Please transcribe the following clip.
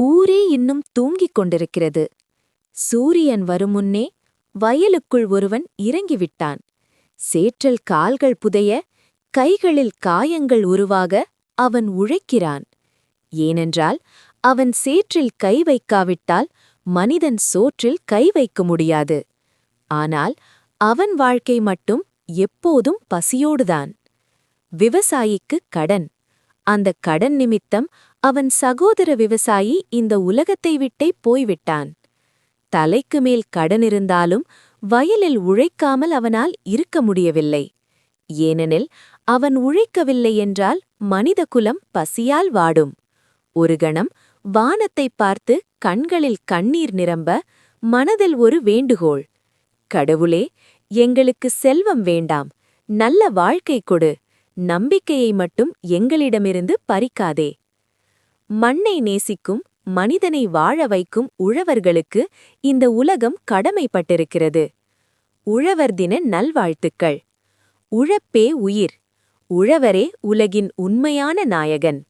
ஊரே இன்னும் தூங்கிக் கொண்டிருக்கிறது. சூரியன் வரும் முன்னே வயலுக்குள் ஒருவன் இறங்கிவிட்டான். சேற்றில் கால்கள் புதைய, கைகளில் காயங்கள் உருவாக அவன் உழைக்கிறான். ஏனென்றால் அவன் சேற்றில் கை வைக்காவிட்டால் மனிதன் சோற்றில் கை வைக்க முடியாது. ஆனால் அவன் வாழ்க்கை மட்டும் எப்போதும் பசியோடுதான். விவசாயிக்கு கடன். அந்த கடன் நிமித்தம் அவன் சகோதர விவசாயி இந்த உலகத்தை விட்டே போய்விட்டான். தலைக்கு மேல் கடன் இருந்தாலும் வயலில் உழைக்காமல் அவனால் இருக்க முடியவில்லை. ஏனெனில் அவன் உழைக்கவில்லை என்றால் மனிதகுலம் பசியால் வாடும். ஒரு கணம் வானத்தைப் பார்த்து கண்களில் கண்ணீர் நிரம்ப, மனதில் ஒரு வேண்டுகோள்: கடவுளே, எங்களுக்கு செல்வம் வேண்டாம், நல்ல வாழ்க்கை கொடு, நம்பிக்கையை மட்டும் எங்களிடமிருந்து பறிக்காதே. மண்ணை நேசிக்கும், மனிதனை வாழ வைக்கும் உழவர்களுக்கு இந்த உலகம் கடமைப்பட்டிருக்கிறது. உழவர் தின நல்வாழ்த்துக்கள். உழைப்பே உயிர். உழவரே உலகின் உண்மையான நாயகன்.